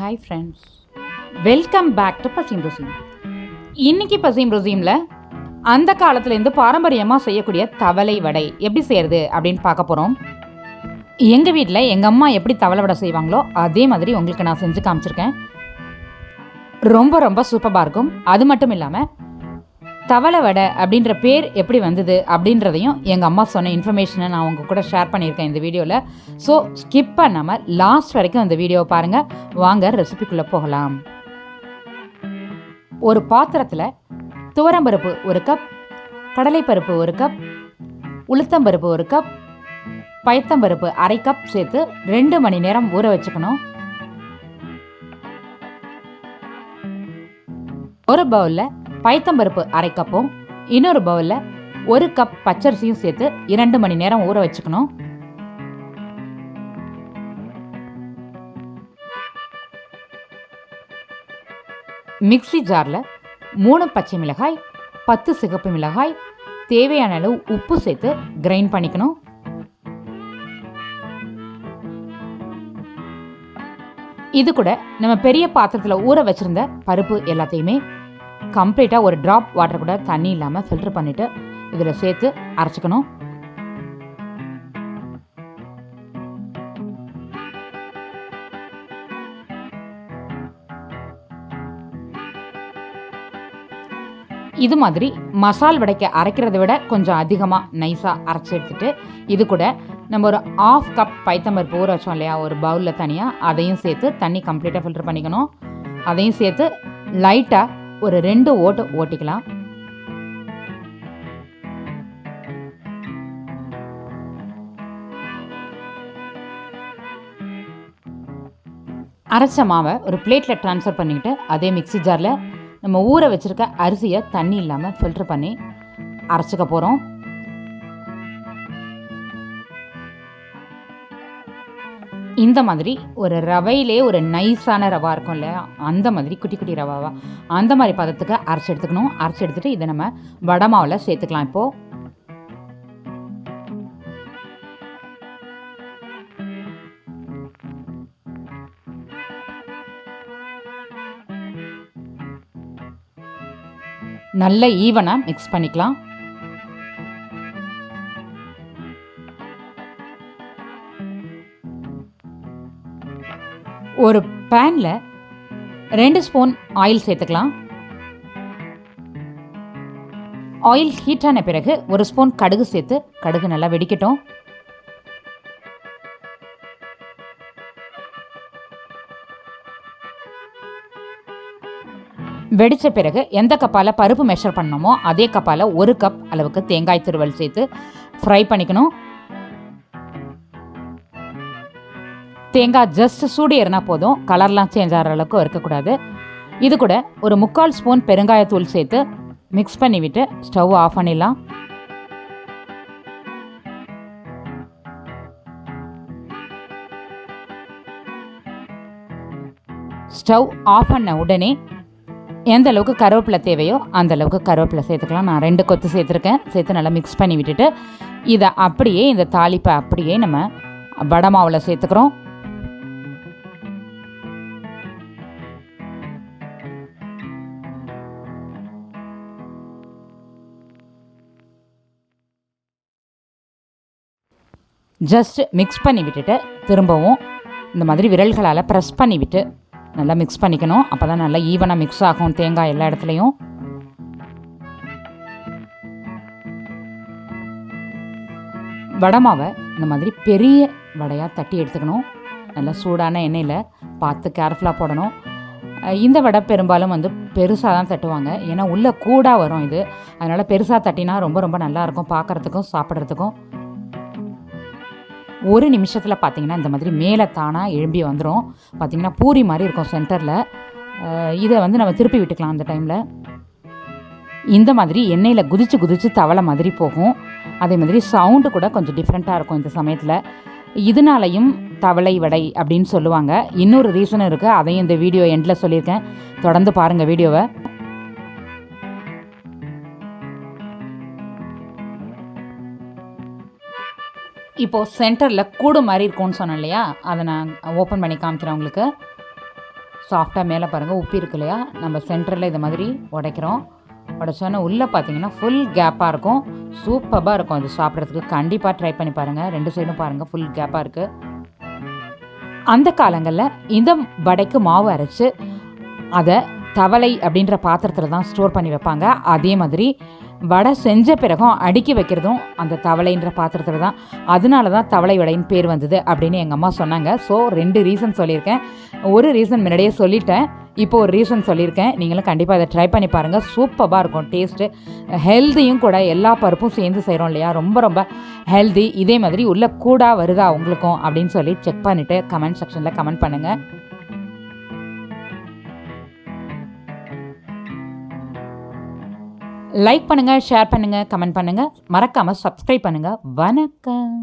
Hi friends, welcome back to பசீம் ருசீம். இன்றைக்கி பசீம் ருசீமில் அந்த காலத்துலேருந்து பாரம்பரியமாக செய்யக்கூடிய தவளை வடை எப்படி செய்கிறது அப்படின்னு பார்க்க போகிறோம். எங்கள் வீட்டில் எங்கள் அம்மா எப்படி தவளை வடை செய்வாங்களோ அதே மாதிரி உங்களுக்கு நான் செஞ்சு காமிச்சிருக்கேன். ரொம்ப ரொம்ப சூப்பராக இருக்கும். அது மட்டும் இல்லாமல் தவளை வடை அப்படின்ற பேர் எப்படி வந்தது அப்படின்றதையும் எங்கள் அம்மா சொன்ன இன்ஃபர்மேஷனை நான் உங்கள் கூட ஷேர் பண்ணியிருக்கேன் இந்த வீடியோவில். ஸோ ஸ்கிப் பண்ணாமல் லாஸ்ட் வரைக்கும் அந்த வீடியோவை பாருங்கள். வாங்க ரெசிபிக்குள்ளே போகலாம். ஒரு பாத்திரத்தில் துவரம்பருப்பு 1 கப், கடலைப்பருப்பு 1 கப், உளுத்தம்பருப்பு 1 கப், பயத்தம்பருப்பு 1/2 கப் சேர்த்து 2 மணி நேரம் ஊற வச்சுக்கணும். ஒரு பவுலில் பயத்தம்பருப்பு 1/2 கப்பும் இன்னொரு பவுலில் 1 கப் பச்சரிசியும் சேர்த்து 2 மணி நேரம் ஊற வச்சுக்கணும். மிக்ஸி ஜாரில் 3 பச்சை மிளகாய், 10 சிகப்பு மிளகாய், தேவையான அளவு உப்பு சேர்த்து கிரைண்ட் பண்ணிக்கணும். இது கூட நம்ம பெரிய பாத்திரத்தில் ஊற வச்சுருந்த பருப்பு எல்லாத்தையுமே கம்ப்ளீட்டாக ஒரு ட்ராப் வாட்டர் கூட தண்ணி இல்லாமல் ஃபில்டர் பண்ணிவிட்டு இதில் சேர்த்து அரைச்சிக்கணும். இது மாதிரி மசால் வடைக்க அரைக்கிறத விட கொஞ்சம் அதிகமாக நைஸாக அரைச்சி எடுத்துகிட்டு இது கூட நம்ம ஒரு 1/2 கப் பயத்தம்பருப்பு ஊற வச்சோம் இல்லையா, ஒரு பவுலில் தனியாக அதையும் சேர்த்து தண்ணி கம்ப்ளீட்டாக ஃபில்டர் பண்ணிக்கணும். அதையும் சேர்த்து லைட்டாக ஒரு 2 ஓட்டு ஓட்டிக்கலாம். அரைச்ச மாவை ஒரு பிளேட்டில் ட்ரான்ஸ்ஃபர் பண்ணிக்கிட்டு அதே மிக்ஸி ஜாரில் நம்ம ஊற வச்சுருக்க அரிசியை தண்ணி இல்லாமல் ஃபில்டர் பண்ணி அரைச்சிக்க போகிறோம். இந்த மாதிரி ஒரு ரவையிலே ஒரு நைஸான ரவா இருக்கும் இல்லையா, அந்த மாதிரி குட்டி குட்டி ரவாவா அந்த மாதிரி பதத்துக்கு அரைச்சி எடுத்துக்கணும். அரைச்சி எடுத்துகிட்டு இதை நம்ம வடை மாவில் சேர்த்துக்கலாம். இப்போது நல்ல ஈவனாக மிக்ஸ் பண்ணிக்கலாம். ஒரு பேனில் 2 ஸ்பூன் ஆயில் சேர்த்துக்கலாம். ஆயில் ஹீட்டான பிறகு 1 ஸ்பூன் கடுகு சேர்த்து கடுகு நல்லா வெடிக்கட்டும். வெடித்த பிறகு எந்த கப்பால் பருப்பு மெஷர் பண்ணணுமோ அதே கப்பால் 1 கப் அளவுக்கு தேங்காய் துருவல் சேர்த்து ஃப்ரை பண்ணிக்கணும். தேங்காய் ஜஸ்ட் சூடு ஏறினா போதும், கலர்லாம் சேஞ்ச் ஆகிற அளவுக்கு இருக்கக்கூடாது. இது கூட ஒரு 3/4 ஸ்பூன் பெருங்காயத்தூள் சேர்த்து மிக்ஸ் பண்ணி விட்டு ஸ்டவ் ஆஃப் பண்ணிடலாம். ஸ்டவ் ஆஃப் பண்ண உடனே எந்த அளவுக்கு கருவேப்பிலை தேவையோ அந்த அளவுக்கு கருவேப்பிலை சேர்த்துக்கலாம். நான் 2 கொத்து சேர்த்துருக்கேன். சேர்த்து நல்லா மிக்ஸ் பண்ணி விட்டுட்டு இதை அப்படியே இந்த தாளிப்பை அப்படியே நம்ம வடை மாவில் சேர்த்துக்கிறோம். ஜஸ்ட் மிக்ஸ் பண்ணி விட்டுட்டு திரும்பவும் இந்த மாதிரி விரல்களால் ப்ரெஸ் பண்ணி விட்டு நல்லா மிக்ஸ் பண்ணிக்கணும். அப்போ தான் நல்லா ஈவனாக மிக்ஸ் ஆகும் தேங்காய் எல்லா இடத்துலையும். வடை மாவை இந்த மாதிரி பெரிய வடையாக தட்டி எடுத்துக்கணும். நல்லா சூடான எண்ணெயில் பார்த்து கேர்ஃபுல்லாக போடணும். இந்த வடை பெரும்பாலும் பெருசாக தான் தட்டுவாங்க, ஏன்னா உள்ளே கூடாக வரும் இது. அதனால் பெருசாக தட்டினா ரொம்ப ரொம்ப நல்லாயிருக்கும் பார்க்குறதுக்கும் சாப்பிட்றதுக்கும். 1 நிமிஷத்தில் பார்த்திங்கன்னா இந்த மாதிரி மேலே தானாக எழும்பி வந்துடும். பார்த்திங்கன்னா பூரி மாதிரி இருக்கும் சென்டரில். இதை நம்ம திருப்பி விட்டுக்கலாம். அந்த டைமில் இந்த மாதிரி எண்ணெயில் குதித்து குதித்து தவளை மாதிரி போகும். அதே மாதிரி சவுண்டு கூட கொஞ்சம் டிஃப்ரெண்ட்டாக இருக்கும் இந்த சமயத்தில். இதனாலையும் தவளை வடை அப்படின்னு சொல்லுவாங்க. இன்னொரு ரீசனும் இருக்குது, அதையும் இந்த வீடியோ எண்டில் சொல்லியிருக்கேன். தொடர்ந்து பாருங்கள் வீடியோவை. இப்போது சென்டரில் கூடு மாதிரி இருக்கும்னு சொன்னேன் இல்லையா, அதை நான் ஓப்பன் பண்ணி காமிக்கிறேன் உங்களுக்கு. சாஃப்டாக மேலே பாருங்கள் உப்பி இருக்கு இல்லையா, நம்ம சென்டரில் இது மாதிரி உடைக்கிறோம். உடைச்சோன்னா உள்ளே பார்த்தீங்கன்னா ஃபுல் கேப்பாக இருக்கும். சூப்பராக இருக்கும் அது சாப்பிட்றதுக்கு. கண்டிப்பாக ட்ரை பண்ணி பாருங்கள். 2 சைடும் பாருங்கள் ஃபுல் கேப்பாக இருக்குது. அந்த காலங்களில் இந்த வடைக்கு மாவு அரைச்சி அதை தவளை அப்படின்ற பாத்திரத்தில் தான் ஸ்டோர் பண்ணி வைப்பாங்க. அதே மாதிரி வடை செஞ்ச பிறகும் அடுக்கி வைக்கிறதும் அந்த தவளைன்ற பாத்திரத்தில் தான். அதனால தான் தவளை வடைன்னு பேர் வந்தது அப்படின்னு எங்கள் அம்மா சொன்னாங்க. ஸோ 2 ரீசன் சொல்லியிருக்கேன். ஒரு ரீசன் முன்னாடியே சொல்லிட்டேன், இப்போ ஒரு ரீசன் சொல்லியிருக்கேன். நீங்களும் கண்டிப்பாக அதை ட்ரை பண்ணி பாருங்கள். சூப்பராக இருக்கும் டேஸ்ட்டு. ஹெல்த்தியும் கூட, எல்லா பருப்பும் சேர்ந்து செய்கிறோம் இல்லையா, ரொம்ப ரொம்ப ஹெல்தி. இதே மாதிரி உள்ள கூடா வருதா உங்களுக்கும் அப்படின்னு சொல்லி செக் பண்ணிவிட்டு கமெண்ட் செக்ஷனில் கமெண்ட் பண்ணுங்கள். லைக் பண்ணுங்கள், ஷேர் பண்ணுங்கள், கமெண்ட் பண்ணுங்கள். மறக்காமல் சப்ஸ்கிரைப் பண்ணுங்கள். வணக்கம்.